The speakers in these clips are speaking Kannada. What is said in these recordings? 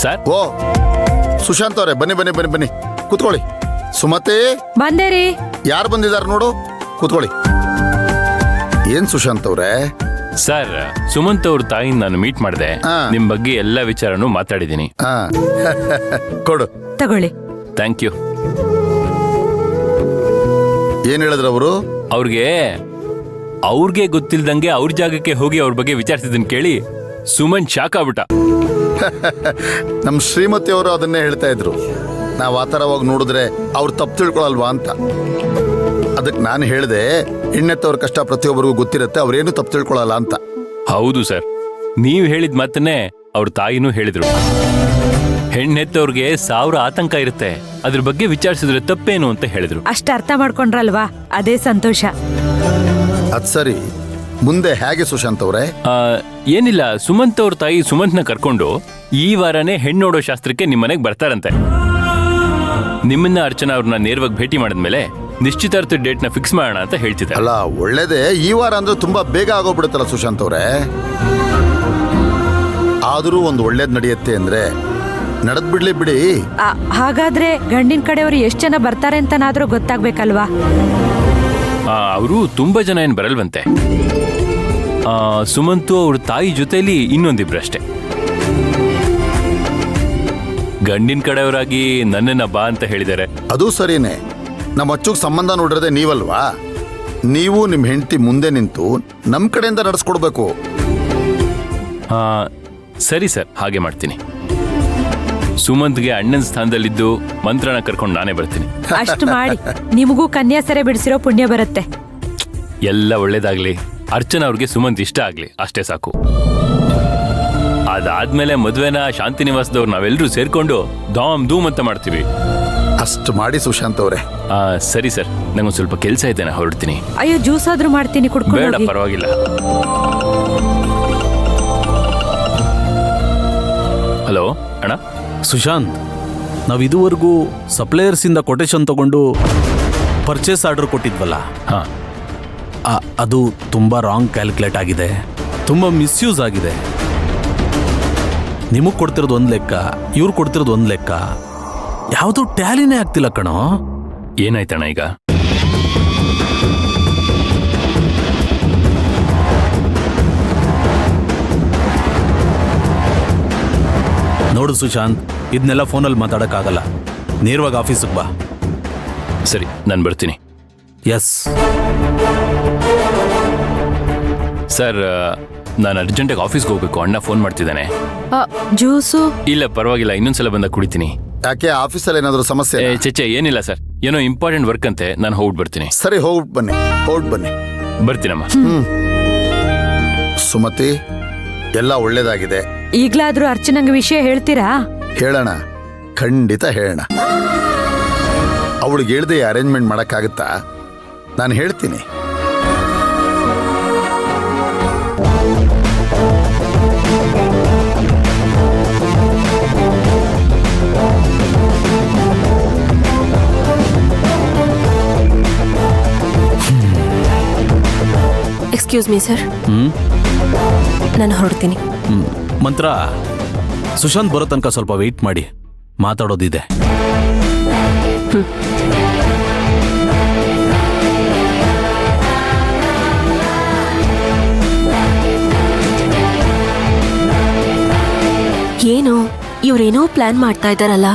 ಸರ್. ಓ ಸುಶಾಂತ್ ಅವರೇ, ಬನ್ನಿ ಬನ್ನಿ ಬನ್ನಿ ಬನ್ನಿ, ಕೂತ್ಕೊಳ್ಳಿ. ಸುಮತಿ, ಬಂದೇರಿ. ಯಾರು ಬಂದಿದ್ದಾರೆ ನೋಡು, ಕೂತ್ಕೊಳ್ಳಿ. ಏನ್ ಸುಶಾಂತ್ ಅವ್ರೆ? ಸರ್, ಸುಮಂತ್ ಅವ್ರ ತಾಯಿನ ನಾನು ಮೀಟ್ ಮಾಡಿದೆ. ನಿಮ್ ಬಗ್ಗೆ ಎಲ್ಲ ವಿಚಾರನೂ ಮಾತಾಡಿದೀನಿ. ಕೊಡು. ತಗೊಳ್ಳಿ. Thank you. ಏನ್ ಹೇಳಿದ್ರು ಅವರು? ಅವ್ರಿಗೆ ಗೊತ್ತಿಲ್ದಂಗೆ ಅವ್ರ ಜಾಗಕ್ಕೆ ಹೋಗಿ ಅವ್ರ ಬಗ್ಗೆ ವಿಚಾರಿಸಿದನ್ ಕೇಳಿ ಸುಮನ್ ಶಾಕ್ ಆಗ್ಬಿಟ್ಟ. ನಮ್ ಶ್ರೀಮತಿ ಅವರು ಅದನ್ನೇ ಹೇಳ್ತಾ ಇದ್ರು. ನಾವ್ ಆ ಥರ ಹೋಗಿ ನೋಡಿದ್ರೆ ಅವ್ರು ತಪ್ಪು ತಿಳ್ಕೊಳಲ್ವಾ ಅಂತ. ಅದಕ್ಕೆ ನಾನು ಹೇಳಿದೆ, ಹೆಣ್ಣೆತ್ತವ್ರ ಕಷ್ಟ ಪ್ರತಿಯೊಬ್ಬರಿಗೂ ಗೊತ್ತಿರುತ್ತೆ, ಅವ್ರೇನು ತಪ್ಪು ತಿಳ್ಕೊಳಲ್ಲ ಅಂತ. ಹೌದು ಸರ್, ನೀವ್ ಹೇಳಿದ ಮಾತನ್ನೇ ಅವ್ರ ತಾಯಿನೂ ಹೇಳಿದ್ರು. ಹೆಣ್ಣೆತ್ತವ್ರಿಗೆ 1000 ಆತಂಕ ಇರುತ್ತೆ, ಅದ್ರ ಬಗ್ಗೆ ವಿಚಾರಿಸಿದ್ರೆ ತಪ್ಪೇನು ಅಂತ ಹೇಳಿದ್ರು. ಅಷ್ಟ ಅರ್ಥ ಮಾಡ್ಕೊಂಡ್ರಲ್ವಾ, ಅದೇ ಸಂತೋಷ. ಅದ್ ಸರಿ, ಮುಂದೆ ಹೇಗೆ ಸುಶಾಂತ್ ಅವ್ರೆ? ಏನಿಲ್ಲ, ಸುಮಂತ್ ಅವ್ರ ತಾಯಿ ಸುಮಂತ್ನ ಕರ್ಕೊಂಡು ಈ ವಾರನೇ ಹೆಣ್ಣೋಡೋ ಶಾಸ್ತ್ರಕ್ಕೆ ನಿಮ್ಮನೆಗೆ ಬರ್ತಾರಂತೆ. ನಿಮ್ಮನ್ನ ಅರ್ಚನಾ ಅವ್ರನ್ನ ನೇರವಾಗಿ ಭೇಟಿ ಮಾಡಿದ್ಮೇಲೆ ನಿಶ್ಚಿತಾರ್ಥ ಡೇಟ್ನ ಫಿಕ್ಸ್ ಮಾಡೋಣ ಅಂತ ಹೇಳ್ತಿದ್ದಾರೆ. ಅಲ್ಲ, ಒಳ್ಳೇದೇ. ಈ ವಾರ ಅಂದ್ರೆ ತುಂಬಾ ಬೇಗ ಆಗೋಗ್ಬಿಡುತ್ತಲ್ಲ ಸುಶಾಂತ್ ಅವ್ರೆ. ಆದರೂ ಒಂದು ಒಳ್ಳೇದ್ ನಡೆಯುತ್ತೆ ಅಂದ್ರೆ ನಡೆದ್ ಬಿಡ್ಲಿ ಬಿಡಿ. ಹಾಗಾದ್ರೆ ಗಂಡಿನ ಕಡೆಯವರು ಎಷ್ಟು ಜನ ಬರ್ತಾರೆ ಅಂತನಾದ್ರೂ ಗೊತ್ತಾಗ್ಬೇಕಲ್ವಾ? ಅವರು ತುಂಬಾ ಜನ ಏನ್ ಬರಲ್ವಂತೆ. ಸುಮಂತು ಅವ್ರ ತಾಯಿ ಜೊತೆಲಿ ಇನ್ನೊಂದಿಬ್ರು ಅಷ್ಟೇ. ಗಂಡಿನ ಕಡೆಯವರಾಗಿ ನನ್ನನ್ನ ಬಾ ಅಂತ ಹೇಳಿದ್ದಾರೆ. ಅದು ಸರಿನೇ. ನಮ್ಮ ಅಚ್ಚುಗ್ ಸಂಬಂಧ ನೋಡಿರದೆ ನೀವಲ್ವಾ? ನೀವು ನಿಮ್ ಹೆಂಡತಿ ಮುಂದೆ ನಿಂತು ನಮ್ ಕಡೆಯಿಂದ ನಡೆಸ್ಕೊಡ್ಬೇಕು. ಸರಿ ಸರ್, ಹಾಗೆ ಮಾಡ್ತೀನಿ. ಸುಮಂತ್ಗೆ ಅಣ್ಣನ ಸ್ಥಾನದಲ್ಲಿದ್ದು ಮಂತ್ರನ ಕರ್ಕೊಂಡು ನಾನೇ ಬರ್ತೀನಿ. ಅಷ್ಟು ಮಾಡಿ, ನಿಮಗೂ ಕನ್ಯಾಸರೆ ಬಿಡಿಸಿರೋ ಪುಣ್ಯ ಬರುತ್ತೆ. ಎಲ್ಲ ಒಳ್ಳೇದಾಗ್ಲಿ, ಅರ್ಚನಾ ಅವ್ರಿಗೆ ಸುಮಂತ್ ಇಷ್ಟ ಆಗ್ಲಿ, ಅಷ್ಟೇ ಸಾಕು. ಅದಾದ್ಮೇಲೆ ಮದ್ವೆನ ಶಾಂತಿ ನಿವಾಸದವ್ರು ನಾವೆಲ್ಲರೂ ಸೇರ್ಕೊಂಡು ಧಾಮ್ ಧೂಮ್ ಅಂತ ಮಾಡ್ತೀವಿ. ಅಷ್ಟು ಮಾಡಿ ಸುಶಾಂತ್ ಅವ್ರೆ. ಸರಿ ಸರ್, ನಂಗೊಂದು ಸ್ವಲ್ಪ ಕೆಲಸ ಇದೆ, ನಾ ಹೊರಡ್ತೀನಿ. ಅಯ್ಯೋ, ಜ್ಯೂಸ್ ಆದ್ರೂ ಮಾಡ್ತೀನಿ, ಕುಡ್ಕೊಂಡು ಬೇಡ, ಹೋಗಿ. ಪರವಾಗಿಲ್ಲ. ಹಲೋ ಅಣ್ಣ. ಸುಶಾಂತ್, ನಾವು ಇದುವರೆಗೂ ಸಪ್ಲೈಯರ್ಸಿಂದ ಕೊಟೇಶನ್ ತಗೊಂಡು ಪರ್ಚೇಸ್ ಆರ್ಡರ್ ಕೊಟ್ಟಿದ್ವಲ್ಲ, ಅದು ತುಂಬ ರಾಂಗ್ ಕ್ಯಾಲ್ಕುಲೇಟ್ ಆಗಿದೆ, ತುಂಬ ಮಿಸ್ಯೂಸ್ ಆಗಿದೆ. ನಿಮಗೆ ಕೊಡ್ತಿರೋದು ಒಂದು ಲೆಕ್ಕ, ಇವ್ರು ಕೊಡ್ತಿರೋದು ಒಂದು ಲೆಕ್ಕ, ಯಾವುದು ಟ್ಯಾಲಿನೇ ಆಗ್ತಿಲ್ಲ ಕಣೋ. ಏನಾಯ್ತಣ್ಣ ಈಗ? ನೋಡು ಸುಶಾಂತ್, ಇದನ್ನೆಲ್ಲ ಫೋನಲ್ಲಿ ಮಾತಾಡೋಕ್ಕಾಗಲ್ಲ. ನೇರವಾಗಿ ಆಫೀಸಿಗೆ ಬಾ. ಸರಿ, ನಾನು ಬರ್ತೀನಿ. ಎಸ್ ಸರ್, ನಾನು ಅರ್ಜೆಂಟಾಗಿ ಆಫೀಸ್ಗೆ ಹೋಗ್ಬೇಕು. ಅಣ್ಣ ಫೋನ್ ಮಾಡ್ತಿದ್ದಾನೆ. ಜ್ಯೂಸು? ಇಲ್ಲ, ಪರವಾಗಿಲ್ಲ, ಇನ್ನೊಂದ್ಸಲ ಬಂದಾಗ ಕುಡಿತೀನಿ. ಯಾಕೆ, ಆಫೀಸಲ್ಲಿ ಏನಾದರೂ ಸಮಸ್ಯೆ? ಚೇಚೆ, ಏನಿಲ್ಲ ಸರ್, ಏನೋ ಇಂಪಾರ್ಟೆಂಟ್ ವರ್ಕ್ ಅಂತೆ, ನಾನು ಹೋಗ್ಬಿಟ್ಟು ಬರ್ತೀನಿ. ಸರಿ, ಹೋಗ್ಬಿಟ್ಟು ಬನ್ನಿ, ಹೋಗ್ಬಿಟ್ಟು ಬನ್ನಿ. ಬರ್ತೀನಮ್ಮ. ಸುಮತಿ, ಎಲ್ಲ ಒಳ್ಳೇದಾಗಿದೆ. ಈಗ್ಲಾದ್ರೂ ಅರ್ಚನಂಗೆ ವಿಷಯ ಹೇಳ್ತೀರಾ? ಹೇಳೋಣ, ಖಂಡಿತ ಹೇಳೋಣ. ಅವಳಿಗೆ ಹೇಳ್ದೆ ಅರೇಂಜ್ಮೆಂಟ್ ಮಾಡೋಕ್ಕಾಗುತ್ತಾ? ನಾನು ಹೇಳ್ತೀನಿ. ಎಕ್ಸ್ಕ್ಯೂಸ್ ಮೀ ಸರ್, ನಾನು ಹೊರಡ್ತೀನಿ. ಮಂತ್ರ, ಸುಶಾಂತ್ ಬರೋ ತನಕ ಸ್ವಲ್ಪ ವೆಯ್ಟ್ ಮಾಡಿ, ಮಾತಾಡೋದಿದೆ. ಏನು, ಇವ್ರೇನೋ ಪ್ಲಾನ್ ಮಾಡ್ತಾ ಇದ್ದಾರಲ್ಲ,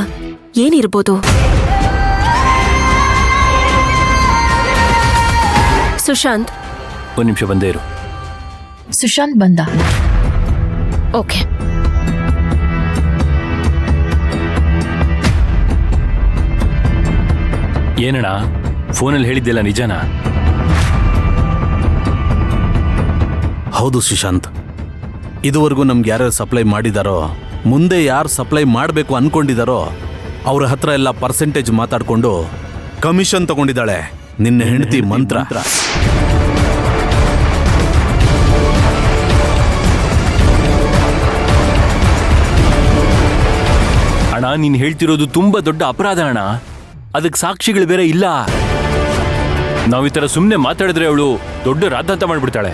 ಏನಿರ್ಬೋದು? ಸುಶಾಂತ್, ಒಂದು ನಿಮಿಷ, ಬಂದೇ ಇರು. ಸುಶಾಂತ್ ಬಂದ. ಓಕೆ. ಏನಣ್ಣ, ಫೋನಲ್ಲಿ ಹೇಳಿದ್ದಿಲ್ಲ ನಿಜನಾ? ಹೌದು ಸುಶಾಂತ್, ಇದುವರೆಗೂ ನಮ್ಗೆ ಯಾರ್ಯಾರು ಸಪ್ಲೈ ಮಾಡಿದಾರೋ, ಮುಂದೆ ಯಾರು ಸಪ್ಲೈ ಮಾಡಬೇಕು ಅನ್ಕೊಂಡಿದಾರೋ ಅವ್ರ ಹತ್ರ ಎಲ್ಲ ಪರ್ಸೆಂಟೇಜ್ ಮಾತಾಡ್ಕೊಂಡು ಕಮಿಷನ್ ತಗೊಂಡಿದ್ದಾಳೆ ನಿನ್ನ ಹೆಂಡತಿ ಮಂತ್ರ. ಅಣ್ಣ, ನೀನ್ ಹೇಳ್ತಿರೋದು ತುಂಬಾ ದೊಡ್ಡ ಅಪರಾಧ ಅಣ್ಣ. ಅದಕ್ಕೆ ಸಾಕ್ಷಿಗಳು ಬೇರೆ ಇಲ್ಲ. ನಾವು ಈ ತರ ಸುಮ್ಮನೆ ಮಾತಾಡಿದ್ರೆ ಅವಳು ದೊಡ್ಡ ರಾದ್ಧಾಂತ ಮಾಡ್ಬಿಡ್ತಾಳೆ.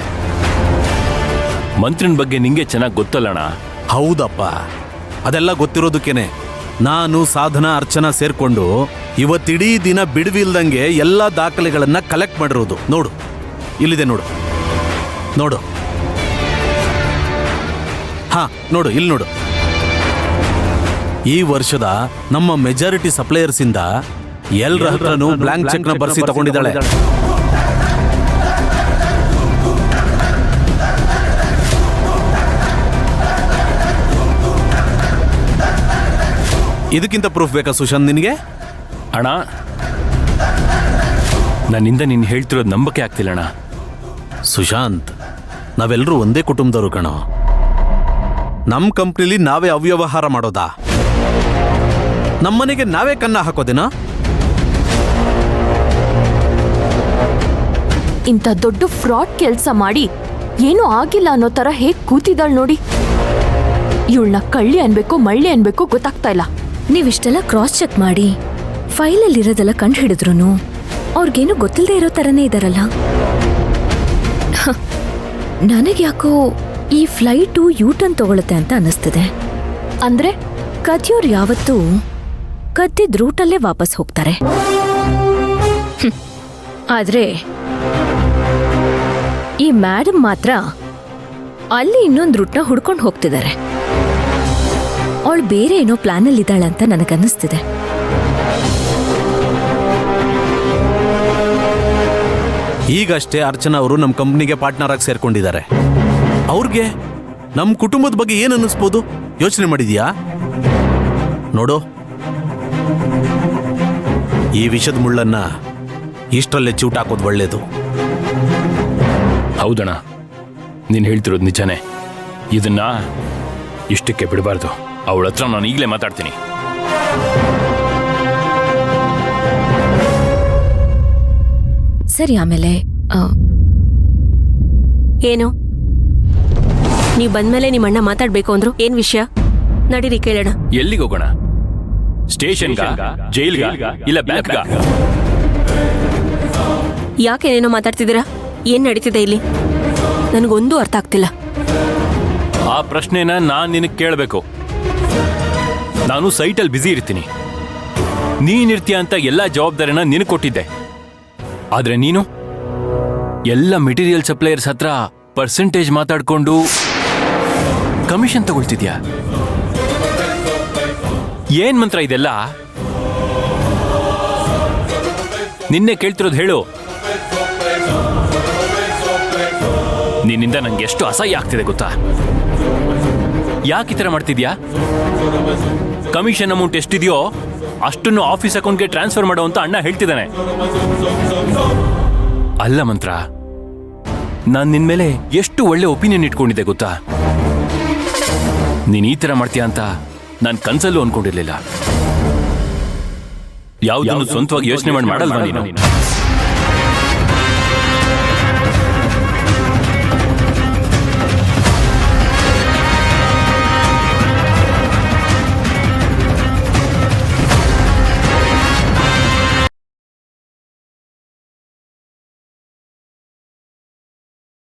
ಮಂತ್ರನ್ ಬಗ್ಗೆ ನಿಂಗೆ ಚೆನ್ನಾಗಿ ಗೊತ್ತಲ್ಲಣ್ಣ. ಹೌದಪ್ಪ, ಅದೆಲ್ಲ ಗೊತ್ತಿರೋದಕ್ಕೇನೆ ನಾನು ಸಾಧನಾ ಅರ್ಚನಾ ಸೇರ್ಕೊಂಡು ಇವತ್ತಿಡೀ ದಿನ ಬಿಡುವಿಲ್ದಂಗೆ ಎಲ್ಲ ದಾಖಲೆಗಳನ್ನ ಕಲೆಕ್ಟ್ ಮಾಡಿರೋದು. ನೋಡು, ಇಲ್ಲಿದೆ ನೋಡು, ನೋಡು, ಹಾ ನೋಡು, ಇಲ್ಲಿ ನೋಡು. ಈ ವರ್ಷದ ನಮ್ಮ ಮೆಜಾರಿಟಿ ಸಪ್ಲೈಯರ್ಸ್ ಇಂದ ಎಲ್ಲರ ಹತ್ರನೂ ಬ್ಲಾಂಕ್ ಚೆಕ್ ನ ಬರ್ಸಿ ತಗೊಂಡಿದ್ದಾಳೆ. ಇದಕ್ಕಿಂತ ಪ್ರೂಫ್ ಬೇಕಾ ಸುಶಾಂತ್ ನಿನಗೆ? ಅಣ್ಣ, ನನ್ನಿಂದ ನೀನು ಹೇಳ್ತಿರೋದು ನಂಬಕ್ಕೆ ಆಗ್ತಿಲ್ಲ ಅಣ್ಣ. ಸುಶಾಂತ್, ನಾವೆಲ್ಲರೂ ಒಂದೇ ಕುಟುಂಬದವರು ಕಣೋ. ನಮ್ಮ ಕಂಪ್ನಿಲಿ ನಾವೇ ಅವ್ಯವಹಾರ ಮಾಡೋದಾ? ನಮ್ಮನೆಗೆ ನಾವೇ ಕನ್ನ ಹಾಕೋದೇನಾ? ಇಂಥ ದೊಡ್ಡ ಫ್ರಾಡ್ ಕೆಲಸ ಮಾಡಿ ಏನೂ ಆಗಿಲ್ಲ ಅನ್ನೋ ತರ ಹೇಗ್ ಕೂತಿದ್ದಾಳ್ ನೋಡಿ. ಇವಳನ್ನ ಕಳ್ಳಿ ಅನ್ಬೇಕು ಮಳ್ಳಿ ಅನ್ಬೇಕು ಗೊತ್ತಾಗ್ತಾ ಇಲ್ಲ. ನೀವಿಷ್ಟೆಲ್ಲ ಕ್ರಾಸ್ ಚೆಕ್ ಮಾಡಿ ಫೈಲಲ್ಲಿ ಇರೋದೆಲ್ಲ ಕಂಡು ಹಿಡಿದ್ರು ಅವ್ರಿಗೇನು ಗೊತ್ತಿಲ್ಲದೆ ಇರೋ ಥರನೇ ಇದಾರಲ್ಲ. ನನಗ್ಯಾಕೋ ಈ ಫ್ಲೈಟು ಯೂಟರ್ನ್ ತಗೊಳುತ್ತೆ ಅಂತ ಅನ್ನಿಸ್ತಿದೆ. ಅಂದ್ರೆ ಕದಿಯೋರು ಯಾವತ್ತೂ ಕದ್ದಿದ್ ರೂಟಲ್ಲೇ ವಾಪಸ್ ಹೋಗ್ತಾರೆ. ಆದ್ರೆ ಈ ಮೇಡಮ್ ಮಾತ್ರ ಅಲ್ಲಿ ಇನ್ನೊಂದು ರೂಟ್ನ ಹುಡ್ಕೊಂಡು ಹೋಗ್ತಿದ್ದಾರೆ. ಅವಳು ಬೇರೆ ಏನೋ ಪ್ಲಾನಲ್ಲಿ ಇದ್ದಾಳಂತ ನನಗನ್ನಿಸ್ತಿದೆ. ಈಗಷ್ಟೇ ಅರ್ಚನಾ ಅವರು ನಮ್ಮ ಕಂಪ್ನಿಗೆ ಪಾರ್ಟ್ನರ್ ಆಗಿ ಸೇರ್ಕೊಂಡಿದ್ದಾರೆ. ಅವ್ರಿಗೆ ನಮ್ಮ ಕುಟುಂಬದ ಬಗ್ಗೆ ಏನು ಅನ್ನಿಸ್ಬೋದು ಯೋಚನೆ ಮಾಡಿದ್ಯಾ? ನೋಡು, ಈ ವಿಷದ ಮುಳ್ಳನ್ನ ಇಷ್ಟರಲ್ಲೇ ಚೂಟಾಕೋದು ಒಳ್ಳೇದು. ಹೌದಣ್ಣ, ನೀನು ಹೇಳ್ತಿರೋದು ನಿಜಾನೇ. ಇದನ್ನ ಇಷ್ಟಕ್ಕೆ ಬಿಡಬಾರ್ದು. ಅವಳ ಹತ್ರ ನಾನು ಈಗಲೇ ಮಾತಾಡ್ತೀನಿ. ಸರಿ, ಆಮೇಲೆ ಏನು? ನೀವು ಬಂದ್ಮೇಲೆ ನಿಮ್ಮ ಅಣ್ಣ ಮಾತಾಡ್ಬೇಕು ಅಂದ್ರು. ಏನ್ ವಿಷಯ? ನಡೀರಿ ಕೇಳೋಣ. ಎಲ್ಲಿಗೆ ಹೋಗೋಣ? ಸ್ಟೇಷನ್ಗ, ಜೈಲ್ಗ, ಇಲ್ಲ ಬ್ಯಾಂಕ್ಗ? ಯಾಕೇನೇನೋ ಮಾತಾಡ್ತಿದ್ದೀರಾ? ಏನ್ ನಡೀತಿದೆ ಇಲ್ಲಿ? ನನಗೊಂದು ಅರ್ಥ ಆಗ್ತಿಲ್ಲ. ಆ ಪ್ರಶ್ನೆನ ನಾನು ನಿನಗೆ ಕೇಳಬೇಕು. ನಾನು ಸೈಟಲ್ಲಿ ಬ್ಯುಸಿ ಇರ್ತೀನಿ. ನೀನಿರ್ತೀಯ ಅಂತ ಎಲ್ಲ ಜವಾಬ್ದಾರಿನ ನಿನಗೆ ಕೊಟ್ಟಿದ್ದೆ. ಆದ್ರೆ ನೀನು ಎಲ್ಲ ಮೆಟೀರಿಯಲ್ ಸಪ್ಲೈಯರ್ಸ್ ಹತ್ರ ಪರ್ಸೆಂಟೇಜ್ ಮಾತಾಡ್ಕೊಂಡು ಕಮಿಷನ್ ತಗೊಳ್ತಿದ್ಯಾ? ಏನ್ ಮಂತ್ರ ಇದೆಲ್ಲ? ನಿನ್ನೆ ಕೇಳ್ತಿರೋದು ಹೇಳು. ನಿನ್ನಿಂದ ನಂಗೆ ಎಷ್ಟು ಅಸಹ್ಯ ಆಗ್ತಿದೆ ಗೊತ್ತಾ? ಯಾಕೆ ಈ ಥರ ಮಾಡ್ತಿದ್ಯಾ? ಕಮಿಷನ್ ಅಮೌಂಟ್ ಎಷ್ಟಿದೆಯೋ ಅಷ್ಟನ್ನು ಆಫೀಸ್ ಅಕೌಂಟ್ಗೆ ಟ್ರಾನ್ಸ್ಫರ್ ಮಾಡೋ ಅಂತ ಅಣ್ಣ ಹೇಳ್ತಿದ್ದಾನೆ. ಅಲ್ಲ ಮಂತ್ರ, ನಾನು ನಿನ್ ಮೇಲೆ ಎಷ್ಟು ಒಳ್ಳೆ ಒಪಿನಿಯನ್ ಇಟ್ಕೊಂಡಿದ್ದೆ ಗೊತ್ತಾ? ನೀನ್ ಈ ತರ ಮಾಡ್ತೀಯ ಅಂತ ನಾನು ಕನ್ಸಲ್ಲೂ ಅನ್ಕೊಂಡಿರ್ಲಿಲ್ಲ. ಯಾವುದನ್ನು ಸ್ವಂತವಾಗಿ ಯೋಚನೆ ಮಾಡಿ ಮಾಡಲ್ವಾ ನೀನು?